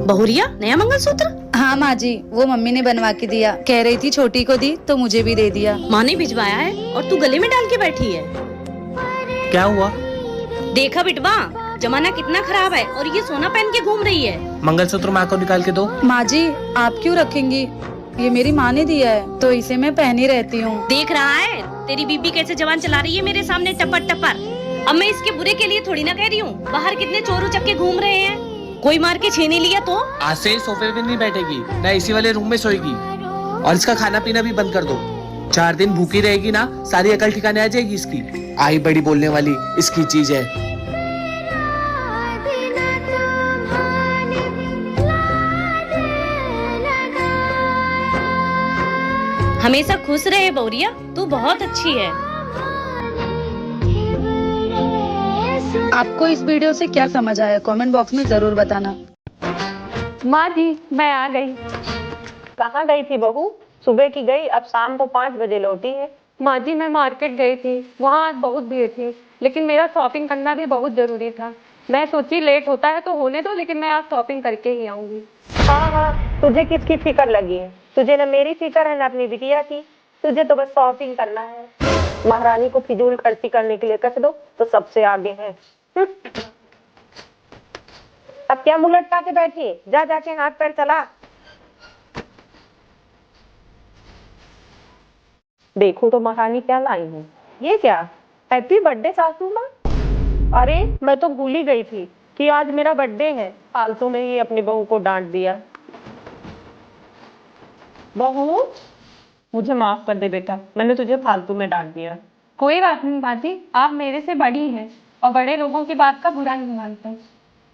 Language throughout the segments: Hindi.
बहुरिया नया मंगलसूत्र? हाँ माँ जी, वो मम्मी ने बनवा के दिया। कह रही थी छोटी को दी तो मुझे भी दे दिया। माँ ने भिजवाया है और तू गले में डाल के बैठी है। क्या हुआ? देखा बिटवा, जमाना कितना खराब है और ये सोना पहन के घूम रही है। मंगलसूत्र माँ को निकाल के दो। माँ जी, आप क्यों रखेंगी? ये मेरी माँ ने दिया है तो इसे मैं पहनी रहती हूँ। देख रहा है तेरी बीबी कैसे जवान चला रही है मेरे सामने टपर टपर। अब मैं इसके बुरे के लिए थोड़ी ना कह रही हूँ। बाहर कितने चोर उचक्के घूम रहे हैं, कोई मार के छीन लिया तो? आज से सोफे पे नहीं बैठेगी, ना एसी वाले रूम में सोएगी, और इसका खाना पीना भी बंद कर दो। 4 दिन भूखी रहेगी ना, सारी अकल ठिकाने आ जाएगी इसकी। आई बड़ी बोलने वाली इसकी चीज है। हमेशा खुश रहे बहुरिया, तू बहुत अच्छी है। आपको इस वीडियो से क्या समझ आया कमेंट बॉक्स में जरूर बताना। माँ जी, मैं आ गई। कहाँ गई थी बहू? सुबह की गई, अब शाम को 5 बजे लौटी है। माँ जी, मैं मार्केट गई थी, वहाँ आज बहुत भीड़ थी, लेकिन मेरा शॉपिंग करना भी बहुत जरूरी था। मैं सोची लेट होता है तो होने दो, लेकिन मैं आज शॉपिंग करके ही आऊंगी। हाँ, तुझे किसकी फिक्र लगी है? तुझे ना मेरी फिक्र है ना अपनी बिटिया की। तुझे तो बस शॉपिंग करना है। महारानी को फिजूल खर्ची करने के लिए कस दो तो सबसे आगे है। अब क्या मुंह लटका के बैठी? जा जाके हाथ पैर चला। देखूं तो महारानी क्या लाई हूँ। ये क्या? हैप्पी बर्थडे सासू माँ। अरे मैं तो भूल ही गई थी कि आज मेरा बर्थडे है। फालतू में ही अपनी बहू को डांट दिया। बहू, मुझे माफ कर दे बेटा, मैंने तुझे फालतू में डांट दिया। कोई बात नहीं माँ जी, आप मेरे से बड़ी हैं और बड़े लोगों की बात का बुरा नहीं मानते।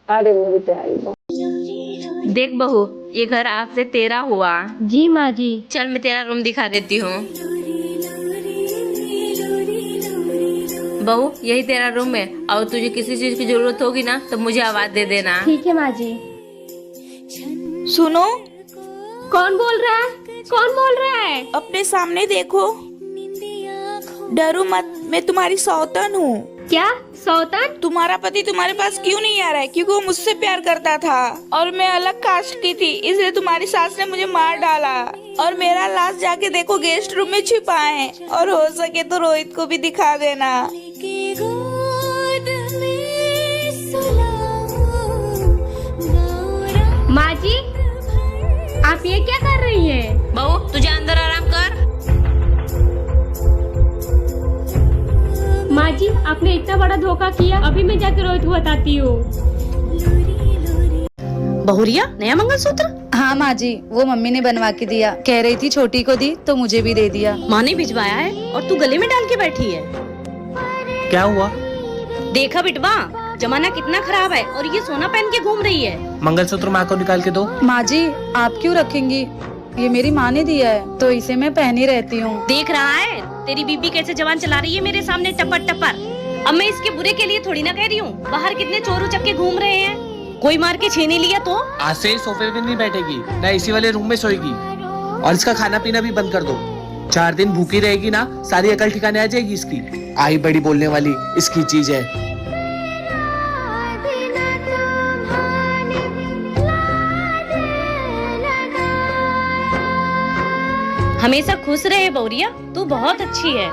अरे मेरी प्यारी बहू। देख बहू, ये घर आज से तेरा हुआ। जी माँ जी। चल मैं तेरा रूम दिखा देती हूँ। बहू, यही तेरा रूम है, और तुझे किसी चीज की जरूरत होगी ना तो मुझे आवाज दे देना। ठीक है माँ जी। सुनो, कौन बोल रहा है? कौन बोल रहा है? अपने सामने देखो। डरो मत, मैं तुम्हारी सौतन हूँ। क्या सौतन? तुम्हारा पति तुम्हारे पास क्यों नहीं आ रहा है? क्योंकि वो मुझसे प्यार करता था और मैं अलग कास्ट की थी, इसलिए तुम्हारी सास ने मुझे मार डाला और मेरा लाश जाके देखो गेस्ट रूम में छिपा है, और हो सके तो रोहित को भी दिखा देना। माँ जी, आप ये क्या कर रही हैं? बहू, तुझे अंदर आराम कर। माँ जी, आपने इतना बड़ा धोखा किया। अभी मैं जाकर रोहित को बताती हूँ। बहुरिया नया मंगलसूत्र? हाँ माँ जी, वो मम्मी ने बनवा के दिया। कह रही थी छोटी को दी तो मुझे भी दे दिया। माँ ने भिजवाया है और तू गले में डाल के बैठी है। क्या हुआ? देखा बिटवा, जमाना कितना खराब है और ये सोना पहन के घूम रही है। मंगलसूत्र माँ को निकाल के दो। माँ जी, आप क्यों रखेंगी? ये मेरी माँ ने दिया है तो इसे मैं पहनी रहती हूँ। देख रहा है तेरी बीबी कैसे जवान चला रही है मेरे सामने टपर टपर। अब मैं इसके बुरे के लिए थोड़ी ना कह रही हूँ। बाहर कितने चोर उचक्के घूम रहे हैं, कोई मार के छीन लिया तो? आज से सोफे पे नहीं बैठेगी, ना एसी वाले रूम में सोएगी, और इसका खाना पीना भी बंद कर दो। 4 दिन भूखी रहेगी ना, सारी अकल ठिकाने आ जाएगी इसकी। आई बड़ी बोलने वाली इसकी चीज है। हमेशा खुश रहे बहुरिया, तू बहुत अच्छी है।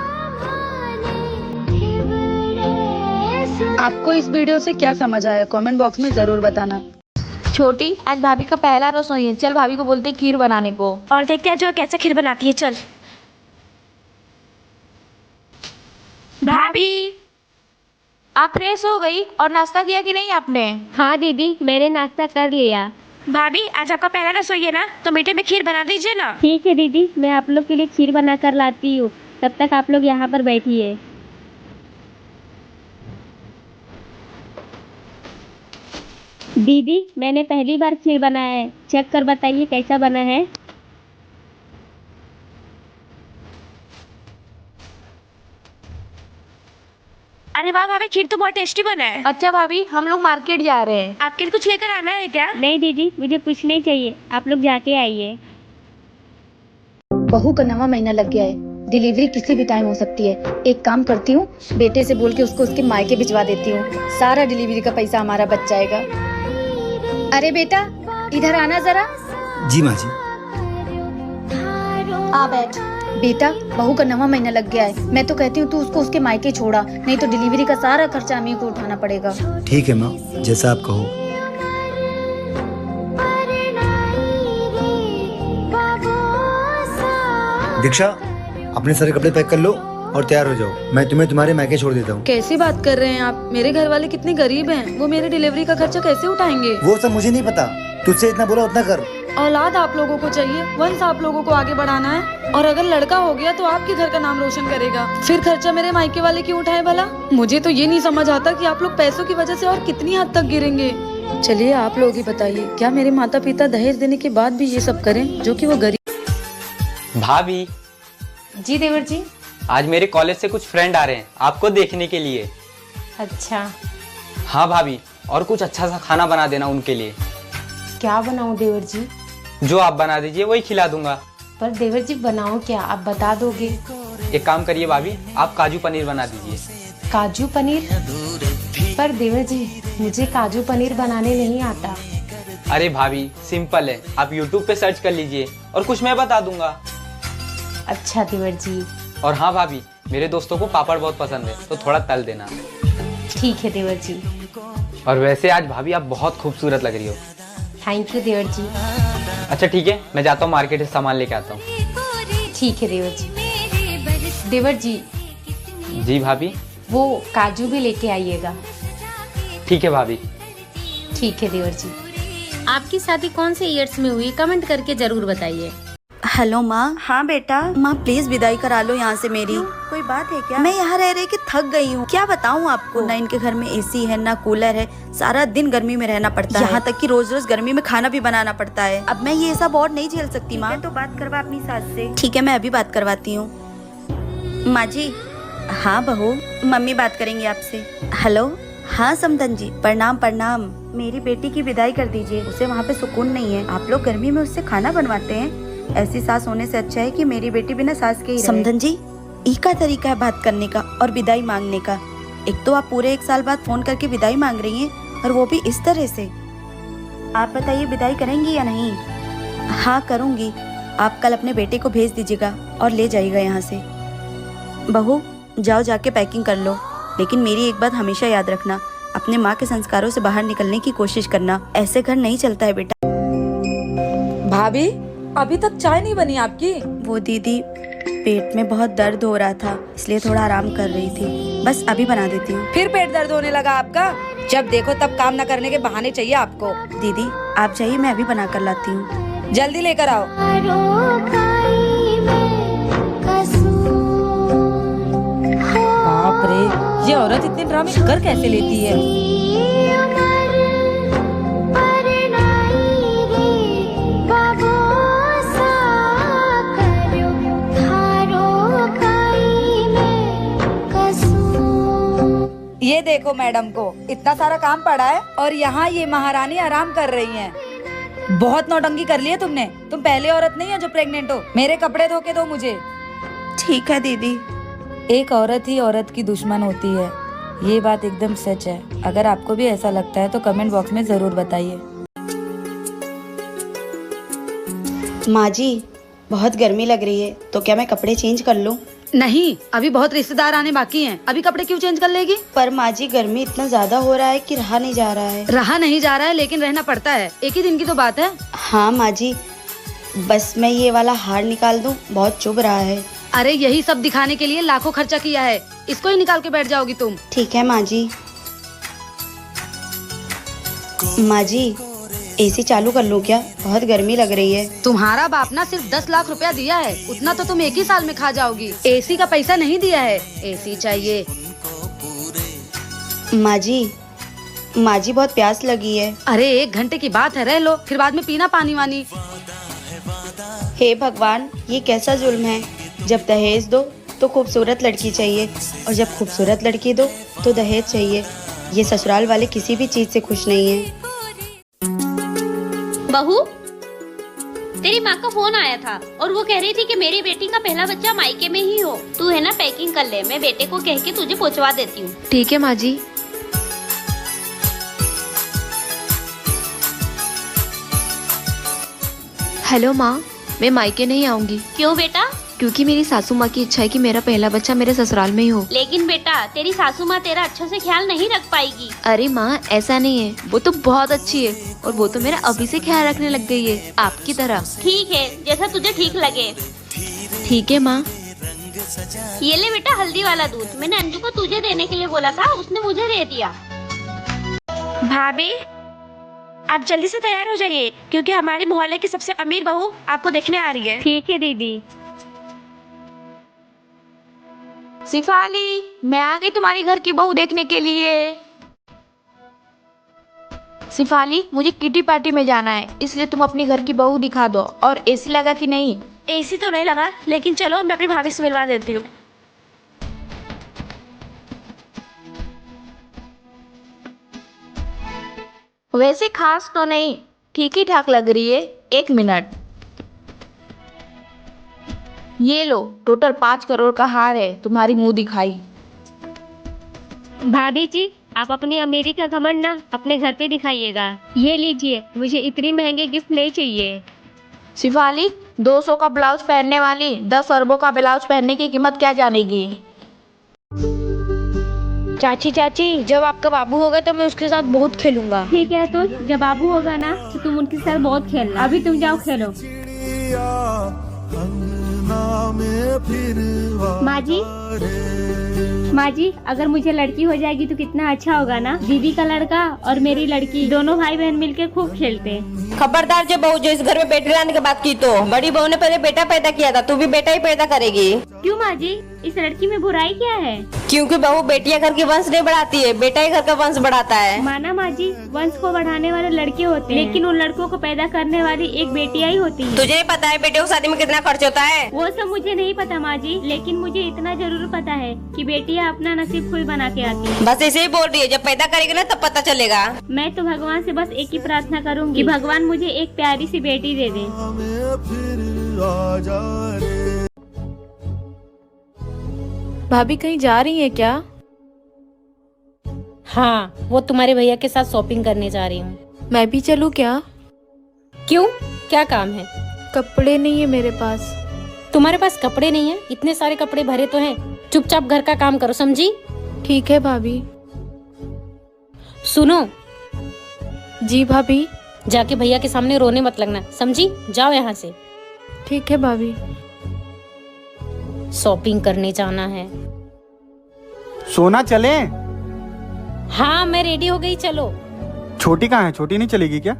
आपको इस वीडियो से क्या समझ आया कमेंट बॉक्स में जरूर बताना। छोटी, आज भाभी का पहला रसोई है, चल भाभी को बोलते हैं खीर बनाने को। और देखते हैं जो कैसे खीर बनाती है। चल भाभी, आप फ्रेश हो गई और नाश्ता किया कि नहीं आपने? हाँ दीदी, मैंने नाश्ता कर लिया। भाभी, आज आपका पहला रसोई है ना, तो मीठे में खीर बना दीजिए ना। ठीक है दीदी, मैं आप लोग के लिए खीर बना कर लाती हूँ। तब तक आप लोग यहाँ पर बैठिए। दीदी, मैंने पहली बार खीर बनाया है, चेक कर बताइए कैसा बना है। अरे वाह भाभी, खीर तो बहुत टेस्टी बना है। अच्छा भाभी, हम लोग मार्केट जा रहे हैं। आपके लिए कुछ लेकर आना है क्या? नहीं दीदी, मुझे कुछ नहीं चाहिए, आप लोग जाके आइए। बहू का 9वां महीना लग गया है, डिलीवरी किसी भी टाइम हो सकती है। एक काम करती हूँ, बेटे से बोल के उसको उसके मायके भिजवा देती हूँ। सारा डिलीवरी का पैसा हमारा बच जाएगा। अरे बेटा, इधर आना जरा। जी माँ जी। आ बैठ। बेटा, बहू का 9वां महीना लग गया है। मैं तो कहती हूँ तू उसको उसके मायके छोड़ा, नहीं तो डिलीवरी का सारा खर्चा हमें को उठाना पड़ेगा। ठीक है माँ, जैसा आप कहो। दीक्षा, अपने सारे कपड़े पैक कर लो और तैयार हो जाओ। मैं तुम्हें तुम्हारे मायके छोड़ देता हूँ। कैसी बात कर रहे हैं आप? मेरे घर वाले कितने गरीब हैं, वो मेरे डिलीवरी का खर्चा कैसे उठाएंगे? वो सब मुझे नहीं पता, तुझसे इतना बोला उतना कर। औलाद आप लोगों को चाहिए, वंश आप लोगों को आगे बढ़ाना है, और अगर लड़का हो गया तो आपके घर का नाम रोशन करेगा। फिर खर्चा मेरे मायके वाले क्यों उठाए भला? मुझे तो ये नहीं समझ आता कि आप लोग पैसों की वजह से और कितनी हद तक गिरेंगे। चलिए आप लोग ही बताइए, क्या मेरे माता पिता दहेज देने के बाद भी ये सब करें, जो कि वो गरीब। भाभी जी देवर जी। आज मेरे कॉलेज से कुछ फ्रेंड आ रहे हैं आपको देखने के लिए। अच्छा, हाँ भाभी, और कुछ अच्छा सा खाना बना देना उनके लिए। क्या बनाऊं देवर जी? जो आप बना दीजिए वही खिला दूंगा। पर देवर जी बनाऊं क्या, आप बता दोगे? एक काम करिए भाभी, आप काजू पनीर बना दीजिए। काजू पनीर? पर देवर जी, मुझे काजू पनीर बनाने नहीं आता। अरे भाभी सिंपल है, आप YouTube पे सर्च कर लीजिए और कुछ मैं बता दूंगा। अच्छा देवर जी। और हाँ भाभी, मेरे दोस्तों को पापड़ बहुत पसंद है, तो थोड़ा तल देना। ठीक है देवर जी। और वैसे आज भाभी आप बहुत खूबसूरत लग रही हो। थैंक यू देवर जी। अच्छा ठीक है, मैं जाता हूँ मार्केट से सामान लेके आता हूँ। ठीक है देवर जी। देवर जी। जी भाभी। वो काजू भी लेके आइएगा। ठीक है भाभी। ठीक है देवर जी। आपकी शादी कौन से ईयर्स में हुई, कमेंट करके जरूर बताइए। हेलो माँ। हाँ बेटा। माँ प्लीज विदाई करा लो यहाँ से मेरी। कोई बात है क्या? मैं यहाँ रह रह के थक गई हूँ, क्या बताऊँ आपको। ना इनके घर में एसी है ना कूलर है, सारा दिन गर्मी में रहना पड़ता है। यहाँ तक कि रोज रोज गर्मी में खाना भी बनाना पड़ता है। अब मैं ये सब और नहीं झेल सकती माँ। तो बात करवा अपनी सास से। ठीक है, मैं अभी बात करवाती हूँ। माँ जी। हाँ बहू, मम्मी बात करेंगी आपसे। हेलो। हाँ समधन जी, प्रणाम प्रणाम। मेरी बेटी की विदाई कर दीजिए, उसे वहाँ पे सुकून नहीं है। आप लोग गर्मी में उससे खाना बनवाते हैं, ऐसी सास होने से अच्छा है कि मेरी बेटी बिना सास के ही रहे। समधन जी, ई का तरीका है बात करने का और विदाई मांगने का। एक तो आप पूरे 1 साल बाद फोन करके विदाई मांग रही हैं, और वो भी इस तरह से। आप बताइए विदाई करेंगी या नहीं? हाँ करूँगी। आप कल अपने बेटे को भेज दीजिएगा और ले जाइएगा यहाँ से। बहू जाओ, जाके पैकिंग कर लो, लेकिन मेरी एक बात हमेशा याद रखना, अपने माँ के संस्कारों से बाहर निकलने की कोशिश करना। ऐसे घर नहीं चलता है बेटा। भाभी, अभी तक चाय नहीं बनी आपकी? वो दीदी, पेट में बहुत दर्द हो रहा था, इसलिए थोड़ा आराम कर रही थी। बस अभी बना देती हूँ। फिर पेट दर्द होने लगा आपका? जब देखो तब काम न करने के बहाने चाहिए आपको। दीदी आप जाइए, मैं अभी बना कर लाती हूँ। जल्दी लेकर आओ। बाप रे, ये औरत इतने ड्रामे कर कैसे लेती है? ये देखो मैडम को इतना सारा काम पड़ा है और यहाँ ये महारानी आराम कर रही हैं। बहुत नौटंकी कर ली है तुमने। तुम पहले औरत नहीं हो जो प्रेग्नेंट हो। मेरे कपड़े धो के दो मुझे। ठीक है दीदी। एक औरत ही औरत की दुश्मन होती है, ये बात एकदम सच है। अगर आपको भी ऐसा लगता है तो कमेंट बॉक्स में जरूर बताइए। माँ जी, बहुत गर्मी लग रही है, तो क्या मैं कपड़े चेंज कर लूँ? नहीं, अभी बहुत रिश्तेदार आने बाकी हैं। अभी कपड़े क्यों चेंज कर लेगी? पर माँ जी, गर्मी इतना ज्यादा हो रहा है कि रहा नहीं जा रहा है। रहा नहीं जा रहा है, लेकिन रहना पड़ता है। एक ही दिन की तो बात है। हाँ माँ जी, बस मैं ये वाला हार निकाल दूँ, बहुत चुभ रहा है। अरे यही सब दिखाने के लिए लाखों खर्चा किया है, इसको ही निकाल के बैठ जाओगी तुम। ठीक है माँ जी। माँ जी, एसी चालू कर लूँ क्या? बहुत गर्मी लग रही है। तुम्हारा बाप ना सिर्फ 10 लाख रुपया दिया है, उतना तो तुम एक ही साल में खा जाओगी। एसी का पैसा नहीं दिया है, एसी चाहिए। माँ जी बहुत प्यास लगी है। अरे 1 घंटे की बात है, रह लो, फिर बाद में पीना पानी वानी। हे भगवान, ये कैसा जुल्म है। जब दहेज दो तो खूबसूरत लड़की चाहिए, और जब खूबसूरत लड़की दो तो दहेज चाहिए। ये ससुराल वाले किसी भी चीज से खुश नहीं है। बहू, तेरी माँ का फोन आया था और वो कह रही थी कि मेरी बेटी का पहला बच्चा मायके में ही हो। तू है ना पैकिंग कर ले, मैं बेटे को कह के तुझे पहुँचवा देती हूँ। ठीक है माँ जी। हेलो माँ, मैं मायके नहीं आऊंगी क्यों बेटा? क्योंकि मेरी सासू माँ की इच्छा है कि मेरा पहला बच्चा मेरे ससुराल में ही हो। लेकिन बेटा तेरी सासू माँ तेरा अच्छे से ख्याल नहीं रख पाएगी। अरे माँ ऐसा नहीं है, वो तो बहुत अच्छी है और वो तो मेरा अभी से ख्याल रखने लग गई है, आपकी तरह। ठीक है, जैसा तुझे ठीक लगे। ठीक है माँ। ये ले बेटा हल्दी वाला दूध, मैंने अंजू को तुझे देने के लिए बोला था, उसने मुझे दे दिया। भाभी आप जल्दी से तैयार हो जाइए क्योंकि हमारे मोहल्ले की सबसे अमीर बहू आपको देखने आ रही है। ठीक है दीदी। सिफाली, मैं आ गई तुम्हारी घर की बहू देखने के लिए। सिफाली, मुझे किटी पार्टी में जाना है, इसलिए तुम अपनी घर की बहू दिखा दो। और एसी लगा कि नहीं? एसी तो नहीं लगा, लेकिन चलो मैं अपनी भाभी से मिलवा देती हूँ। वैसे खास तो नहीं, ठीक ही ठाक लग रही है। 1 मिनट, ये लो, टोटल 5 करोड़ का हार है, तुम्हारी मुंह दिखाई। भाभी जी आप अपनी अमीरी का घमंड ना अपने घर पे दिखाइएगा। ये लीजिए, मुझे इतनी महंगे गिफ्ट नहीं चाहिए। शिफाली, 200 का ब्लाउज पहनने वाली 10 अरबों का ब्लाउज पहनने की कीमत क्या जानेगी। चाची जब आपका बाबू होगा तो मैं उसके साथ बहुत खेलूंगा। ठीक है, तो जब बाबू होगा ना तो तुम उनके साथ बहुत खेलना। अभी तुम जाओ खेलो। माँ जी अगर मुझे लड़की हो जाएगी तो कितना अच्छा होगा ना। दीदी का लड़का और मेरी लड़की दोनों भाई बहन मिलके खूब खेलते हैं। खबरदार जो बहू जो इस घर में बेटी लाने की बात की तो बड़ी बहू ने पहले बेटा पैदा किया था, तू भी बेटा ही पैदा करेगी। क्यों माँ जी, इस लड़की में बुराई क्या है? क्योंकि बहू बेटियां घर की वंश नहीं बढ़ाती है, बेटा ही घर का वंश बढ़ाता है। माना माँ जी, वंश को बढ़ाने वाले लड़के होते हैं, लेकिन उन लड़कों को पैदा करने वाली एक बेटियां ही होती है। तुझे नहीं पता है बेटियों की शादी में कितना खर्च होता है? वो सब मुझे नहीं पता माँ जी, लेकिन मुझे इतना जरूर पता है कि बेटियां अपना नसीब खुद बना के आती हैं। बस ऐसे ही बोल रही है, जब पैदा करेगी ना तब पता चलेगा। मैं तो भगवान से बस एक ही प्रार्थना करूंगी कि भगवान मुझे एक प्यारी सी बेटी दे दे। भाभी कहीं जा रही है क्या? हाँ, वो तुम्हारे भैया के साथ शॉपिंग करने जा रही हूँ। मैं भी चलूँ क्या? क्यों, क्या काम है? कपड़े नहीं है मेरे पास। तुम्हारे पास कपड़े नहीं है? इतने सारे कपड़े भरे तो हैं। चुपचाप घर का काम करो, समझी? ठीक है भाभी। सुनो जी भाभी। जाके भैया के सामने रोने मत लगना, समझी? जाओ यहाँ से। ठीक है भाभी। शॉपिंग करने जाना है। सोना चले? हाँ मैं रेडी हो गई, चलो। छोटी कहाँ है? छोटी नहीं चलेगी क्या?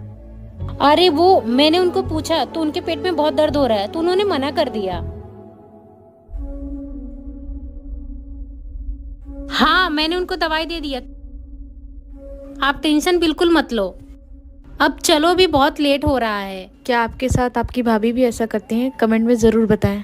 अरे वो मैंने उनको पूछा तो उनके पेट में बहुत दर्द हो रहा है तो उन्होंने मना कर दिया। हाँ मैंने उनको दवाई दे दिया, आप टेंशन बिल्कुल मत लो। अब चलो, भी बहुत लेट हो रहा है। क्या आपके साथ आपकी भाभी भी ऐसा करती हैं? कमेंट में जरूर बताएं।